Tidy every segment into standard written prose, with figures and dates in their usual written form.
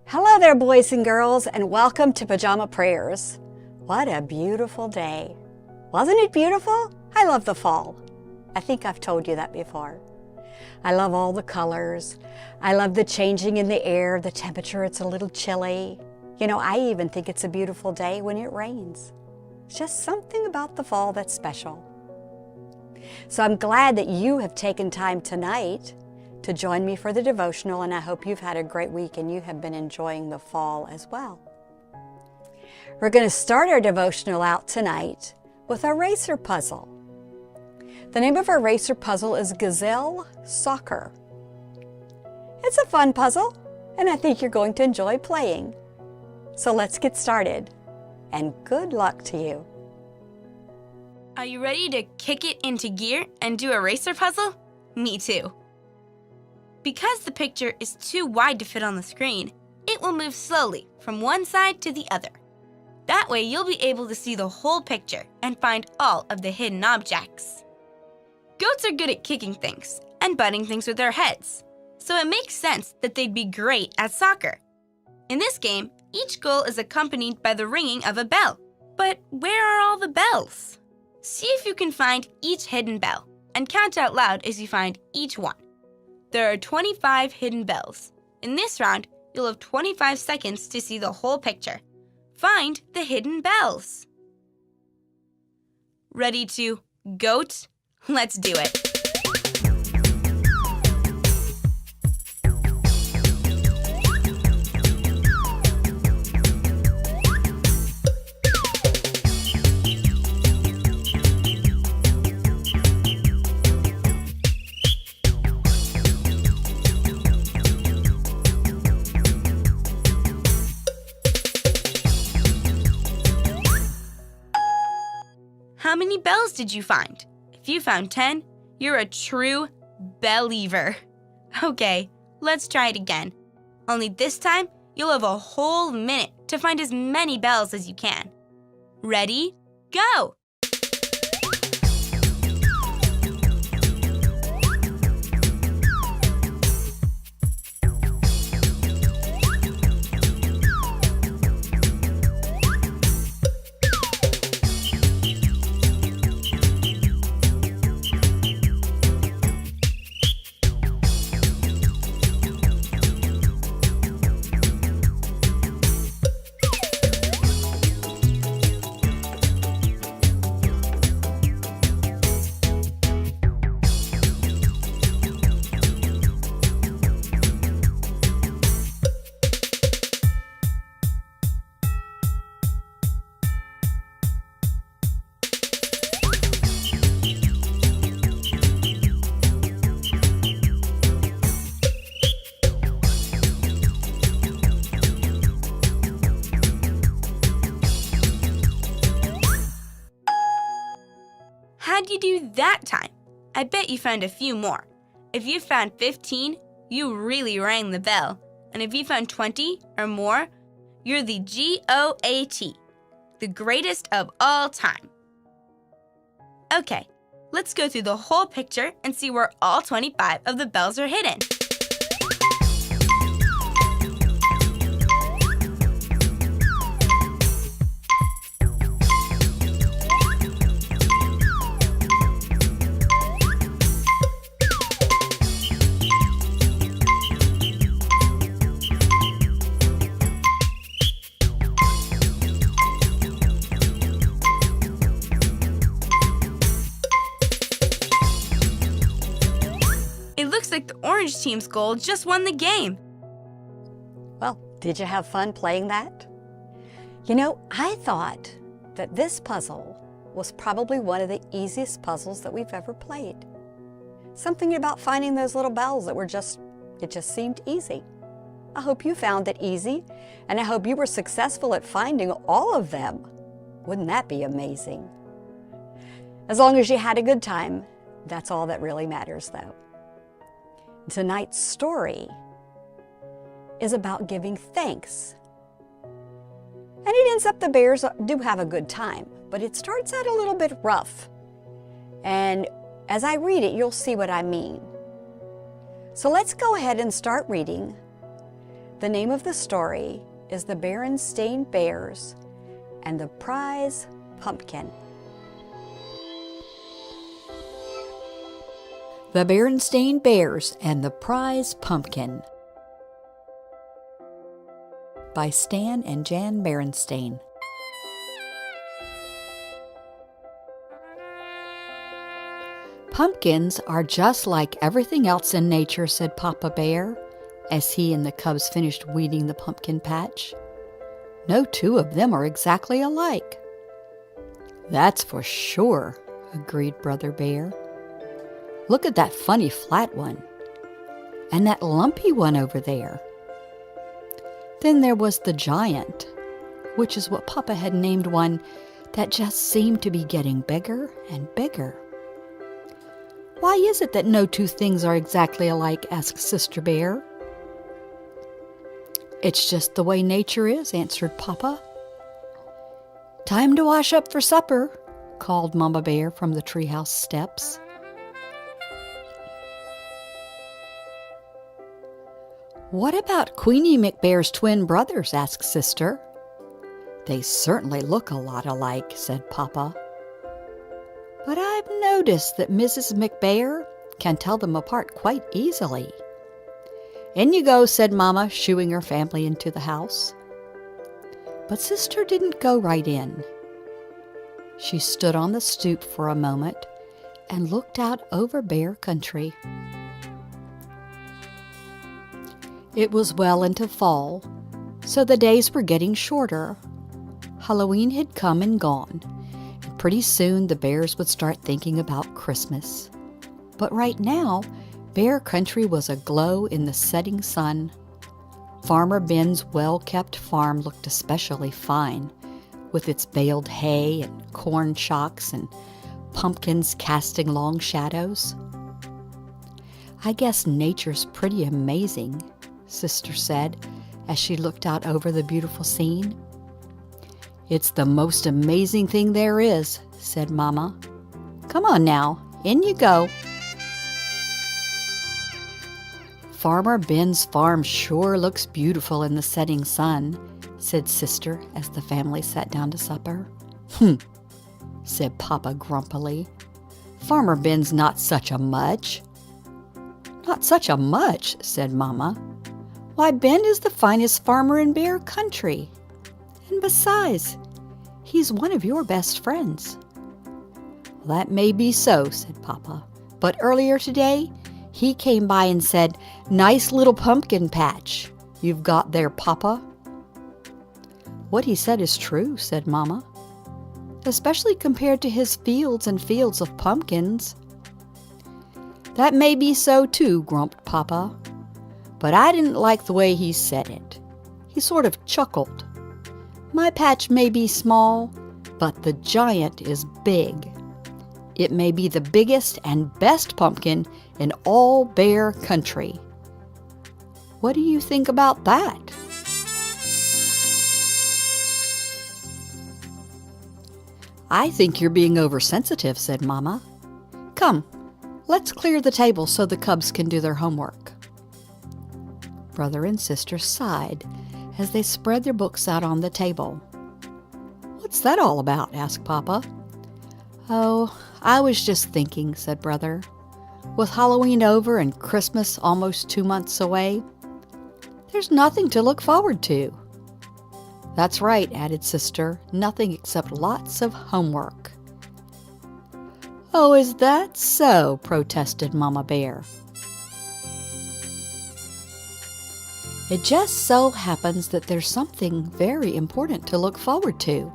Hello there, boys and girls, and welcome to Pajama Prayers. What a beautiful day. Wasn't it beautiful? I love the fall. I think I've told you that before. I love all the colors. I love the changing in the air, the temperature, it's a little chilly. You know, I even think it's a beautiful day when it rains. It's just something about the fall that's special. So I'm glad that you have taken time tonight to join me for the devotional, and I hope you've had a great week and you have been enjoying the fall as well. We're going to start our devotional out tonight with our racer puzzle. The name of our racer puzzle is Gazelle Soccer. It's a fun puzzle, and I think you're going to enjoy playing. So let's get started, and good luck to you. Are you ready to kick it into gear and do a racer puzzle? Me too. Because the picture is too wide to fit on the screen, it will move slowly from one side to the other. That way you'll be able to see the whole picture and find all of the hidden objects. Goats are good at kicking things and butting things with their heads, so it makes sense that they'd be great at soccer. In this game, each goal is accompanied by the ringing of a bell. But where are all the bells? See if you can find each hidden bell and count out loud as you find each one. There are 25 hidden bells. In this round, you'll have 25 seconds to see the whole picture. Find the hidden bells. Ready to goat? Let's do it. How many bells did you find? If you found 10, you're a true believer. Okay, let's try it again. Only this time, you'll have a whole minute to find as many bells as you can. Ready? Go! How'd you do that time? I bet you found a few more. If you found 15, you really rang the bell. And if you found 20 or more, you're the GOAT, the greatest of all time. Okay, let's go through the whole picture and see where all 25 of the bells are hidden. It looks like the orange team's goal just won the game. Well, did you have fun playing that? You know, I thought that this puzzle was probably one of the easiest puzzles that we've ever played. Something about finding those little bells that it just seemed easy. I hope you found it easy, and I hope you were successful at finding all of them. Wouldn't that be amazing? As long as you had a good time, that's all that really matters, though. Tonight's story is about giving thanks. And it ends up the bears do have a good time, but it starts out a little bit rough. And as I read it, you'll see what I mean. So let's go ahead and start reading. The name of the story is The Berenstain Bears and the Prize Pumpkin. The Berenstain Bears and the Prize Pumpkin by Stan and Jan Berenstain. Pumpkins are just like everything else in nature, said Papa Bear, as he and the cubs finished weeding the pumpkin patch. No two of them are exactly alike. That's for sure, agreed Brother Bear. Look at that funny flat one, and that lumpy one over there. Then there was the giant, which is what Papa had named one that just seemed to be getting bigger and bigger. Why is it that no two things are exactly alike? Asked Sister Bear. It's just the way nature is, answered Papa. Time to wash up for supper, called Mama Bear from the treehouse steps. What about Queenie McBear's twin brothers? Asked Sister. They certainly look a lot alike, said Papa. But I've noticed that Mrs. McBear can tell them apart quite easily. In you go, said Mama, shooing her family into the house. But Sister didn't go right in. She stood on the stoop for a moment and looked out over Bear Country. It was well into fall, so the days were getting shorter. Halloween had come and gone, and pretty soon the bears would start thinking about Christmas. But right now, Bear Country was aglow in the setting sun. Farmer Ben's well-kept farm looked especially fine, with its baled hay and corn shocks and pumpkins casting long shadows. I guess nature's pretty amazing, Sister said, as she looked out over the beautiful scene. It's the most amazing thing there is, said Mama. Come on now, in you go. Farmer Ben's farm sure looks beautiful in the setting sun, said Sister as the family sat down to supper. Said Papa grumpily. Farmer Ben's not such a much. Not such a much, said Mama. Why, Ben is the finest farmer in Bear Country. And besides, he's one of your best friends. Well, that may be so, said Papa. But earlier today, he came by and said, Nice little pumpkin patch you've got there, Papa. What he said is true, said Mama. Especially compared to his fields and fields of pumpkins. That may be so too, grumped Papa. But I didn't like the way he said it. He sort of chuckled. My patch may be small, but the giant is big. It may be the biggest and best pumpkin in all Bear Country. What do you think about that? I think you're being oversensitive, said Mama. Come, let's clear the table so the cubs can do their homework. Brother and Sister sighed as they spread their books out on the table. What's that all about? Asked Papa. Oh, I was just thinking, said Brother. With Halloween over and Christmas almost 2 months away, there's nothing to look forward to. That's right, added Sister. Nothing except lots of homework. Oh, is that so? Protested Mama Bear. It just so happens that there's something very important to look forward to.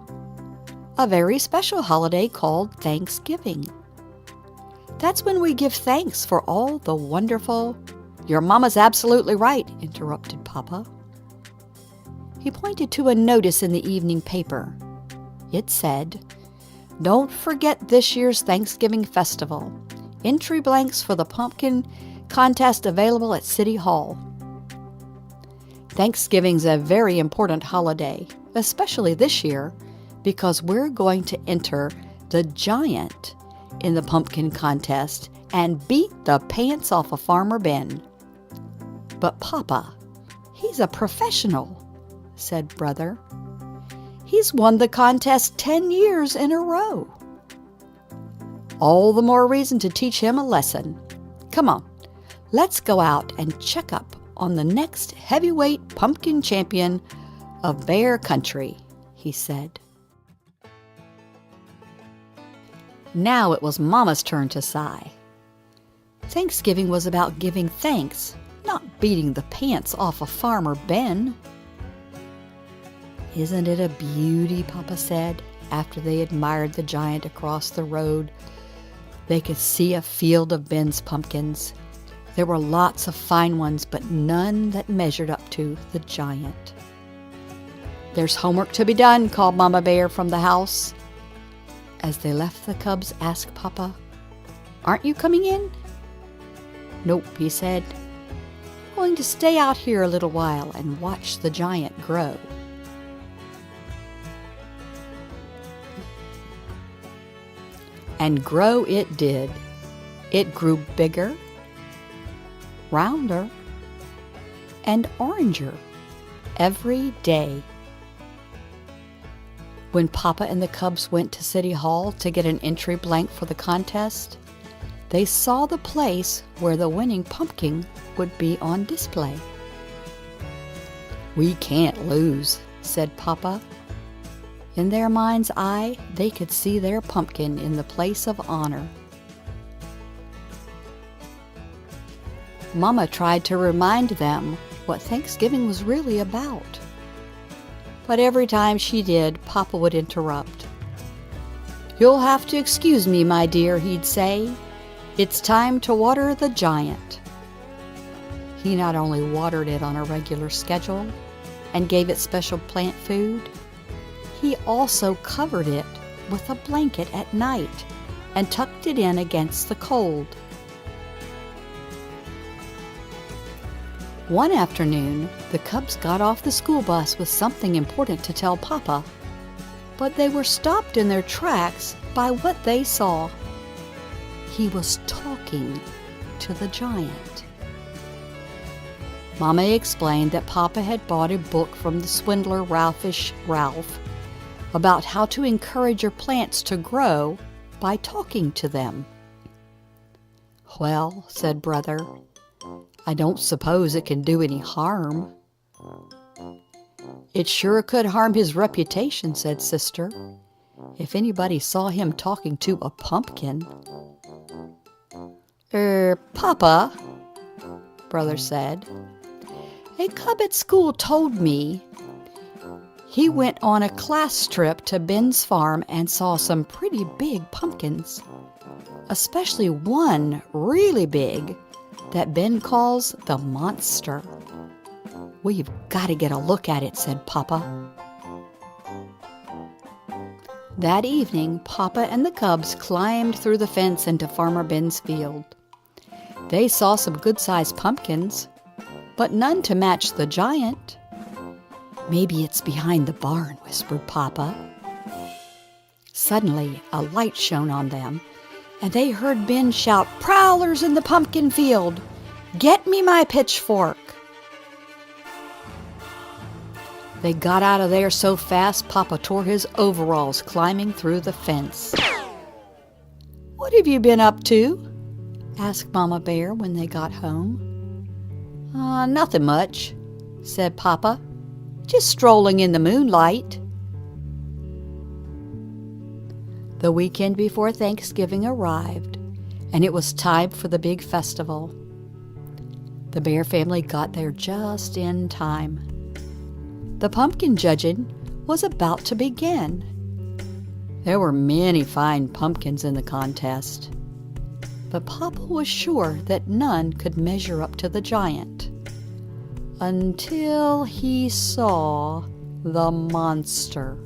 A very special holiday called Thanksgiving. That's when we give thanks for all the wonderful— Your mama's absolutely right, interrupted Papa. He pointed to a notice in the evening paper. It said, "Don't forget this year's Thanksgiving festival. Entry blanks for the pumpkin contest available at City Hall." Thanksgiving's a very important holiday, especially this year, because we're going to enter the giant in the pumpkin contest and beat the pants off of Farmer Ben. "But Papa, he's a professional," said Brother. "He's won the contest 10 years in a row." "All the more reason to teach him a lesson. Come on, let's go out and check up on the next heavyweight pumpkin champion of Bear Country," he said. Now it was Mama's turn to sigh. Thanksgiving was about giving thanks, not beating the pants off of Farmer Ben. "Isn't it a beauty?" Papa said, after they admired the giant across the road. They could see a field of Ben's pumpkins. There were lots of fine ones, but none that measured up to the giant. "There's homework to be done," called Mama Bear from the house. As they left, the cubs asked Papa, "Aren't you coming in?" "Nope," he said. "I'm going to stay out here a little while and watch the giant grow." And grow it did. It grew bigger, rounder, and oranger every day. When Papa and the cubs went to City Hall to get an entry blank for the contest, they saw the place where the winning pumpkin would be on display. "We can't lose," said Papa. In their mind's eye, they could see their pumpkin in the place of honor. Mama tried to remind them what Thanksgiving was really about. But every time she did, Papa would interrupt. "You'll have to excuse me, my dear," he'd say. "It's time to water the giant." He not only watered it on a regular schedule and gave it special plant food, he also covered it with a blanket at night and tucked it in against the cold. One afternoon, the cubs got off the school bus with something important to tell Papa, but they were stopped in their tracks by what they saw. He was talking to the giant. Mama explained that Papa had bought a book from the swindler Ralphish Ralph about how to encourage your plants to grow by talking to them. "Well," said Brother, "I don't suppose it can do any harm." "It sure could harm his reputation," said Sister, "if anybody saw him talking to a pumpkin." Papa," Brother said, "a cub at school told me he went on a class trip to Ben's farm and saw some pretty big pumpkins, especially one really big that Ben calls the monster. We've got to get a look at it," said Papa. That evening, Papa and the cubs climbed through the fence into Farmer Ben's field. They saw some good-sized pumpkins, but none to match the giant. "Maybe it's behind the barn," whispered Papa. Suddenly, a light shone on them, and they heard Ben shout, "Prowlers in the pumpkin field! Get me my pitchfork!" They got out of there so fast, Papa tore his overalls climbing through the fence. "What have you been up to?" asked Mama Bear when they got home. Nothing much," said Papa. "Just strolling in the moonlight." The weekend before Thanksgiving arrived, and it was time for the big festival. The Bear family got there just in time. The pumpkin judging was about to begin. There were many fine pumpkins in the contest, but Papa was sure that none could measure up to the giant until he saw the monster.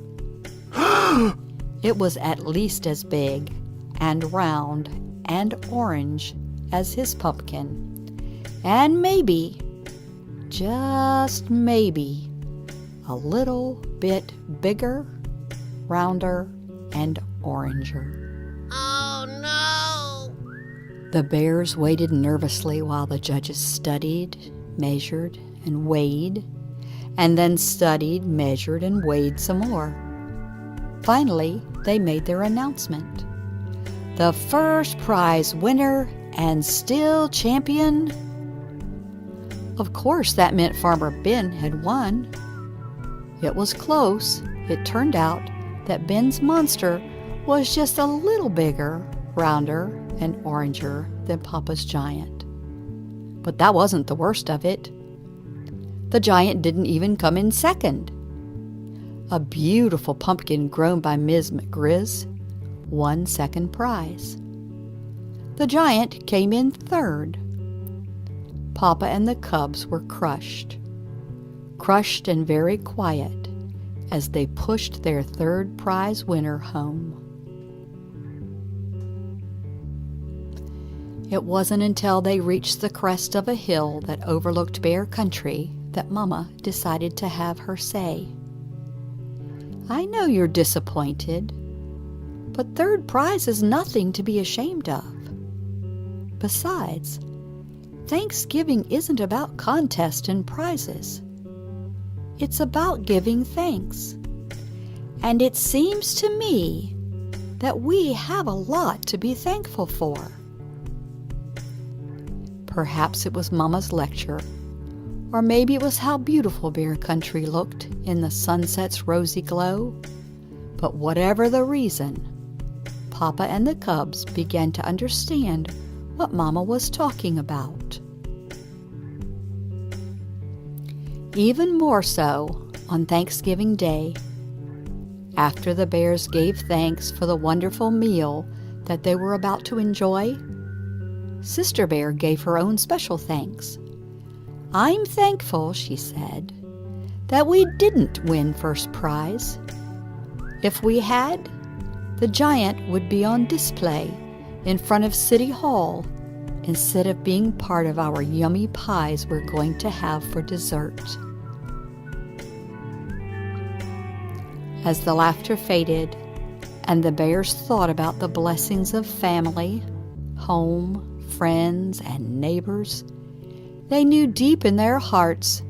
It was at least as big and round and orange as his pumpkin, and maybe, just maybe, a little bit bigger, rounder, and oranger. Oh no! The bears waited nervously while the judges studied, measured, and weighed, and then studied, measured, and weighed some more. Finally, they made their announcement. The first prize winner and still champion. Of course, that meant Farmer Ben had won. It was close. It turned out that Ben's monster was just a little bigger, rounder, and oranger than Papa's giant. But that wasn't the worst of it. The giant didn't even come in second. A beautiful pumpkin grown by Ms. McGriz won second prize. The giant came in third. Papa and the cubs were crushed and very quiet as they pushed their third prize winner home. It wasn't until they reached the crest of a hill that overlooked Bear Country that Mama decided to have her say. I know you're disappointed, but third prize is nothing to be ashamed of. Besides, Thanksgiving isn't about contests and prizes. It's about giving thanks. And it seems to me that we have a lot to be thankful for. Perhaps it was Mama's lecture, or maybe it was how beautiful Bear Country looked in the sunset's rosy glow. But whatever the reason, Papa and the cubs began to understand what Mama was talking about. Even more so on Thanksgiving Day, after the bears gave thanks for the wonderful meal that they were about to enjoy, Sister Bear gave her own special thanks. I'm thankful, she said, that we didn't win first prize. If we had, the giant would be on display in front of City Hall instead of being part of our yummy pies we're going to have for dessert. As the laughter faded and the bears thought about the blessings of family, home, friends, and neighbors, they knew deep in their hearts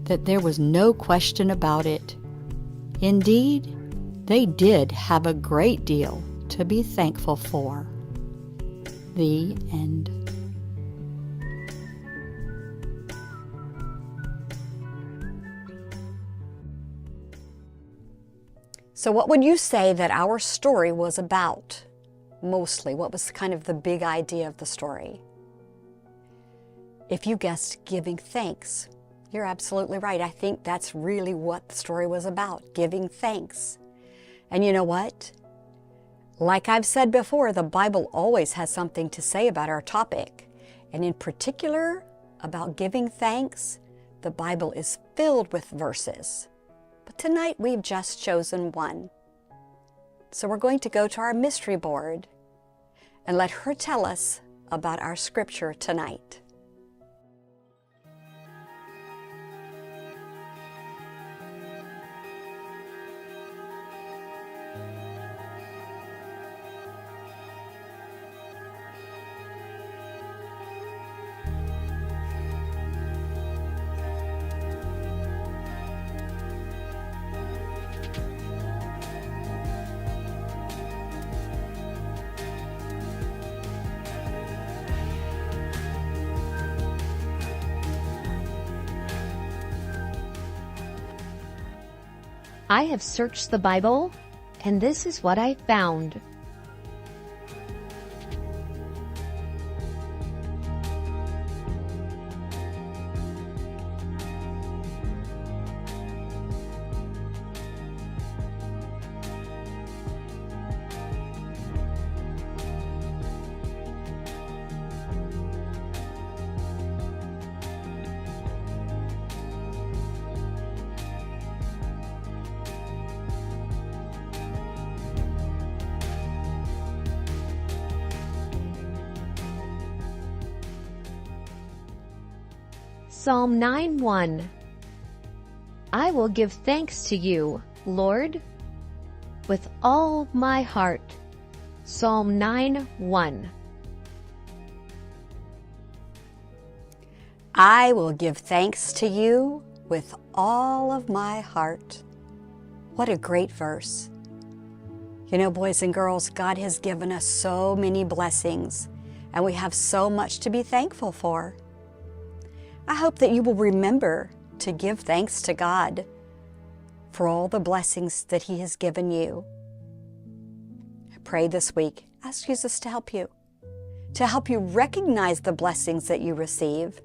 that there was no question about it. Indeed, they did have a great deal to be thankful for. The end. So what would you say that our story was about? Mostly, what was kind of the big idea of the story? If you guessed giving thanks, you're absolutely right. I think that's really what the story was about, giving thanks. And you know what? Like I've said before, the Bible always has something to say about our topic. And in particular, about giving thanks, the Bible is filled with verses. But tonight we've just chosen one. So we're going to go to our mystery board and let her tell us about our scripture tonight. I have searched the Bible, and this is what I found. Psalm 9:1. I will give thanks to you, Lord, with all my heart. Psalm 9:1. I will give thanks to you with all of my heart. What a great verse. You know, boys and girls, God has given us so many blessings, and we have so much to be thankful for. I hope that you will remember to give thanks to God for all the blessings that He has given you. I pray this week, ask Jesus to help you recognize the blessings that you receive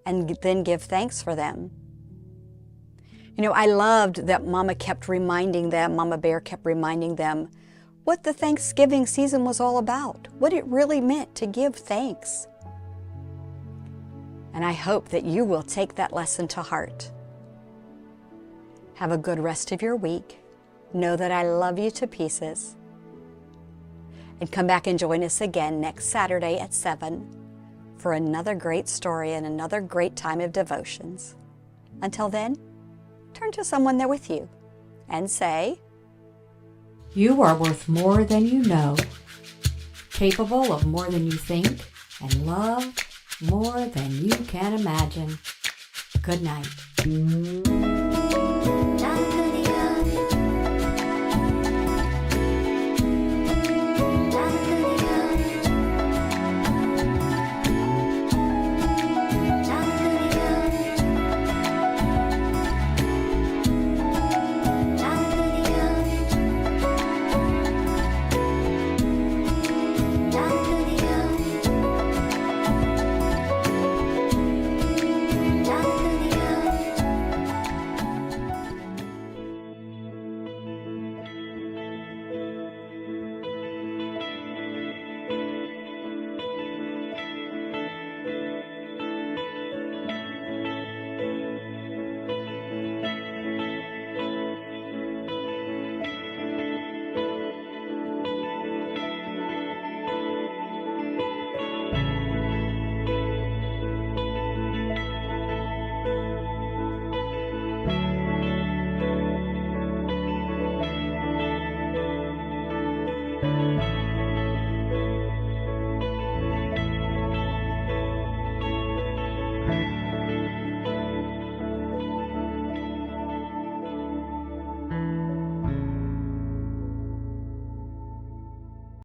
and then give thanks for them. You know, I loved that Mama Bear kept reminding them what the Thanksgiving season was all about, what it really meant to give thanks. And I hope that you will take that lesson to heart. Have a good rest of your week. Know that I love you to pieces. And come back and join us again next Saturday at 7 for another great story and another great time of devotions. Until then, turn to someone there with you and say, You are worth more than you know, capable of more than you think, and love more than you can imagine. Good night.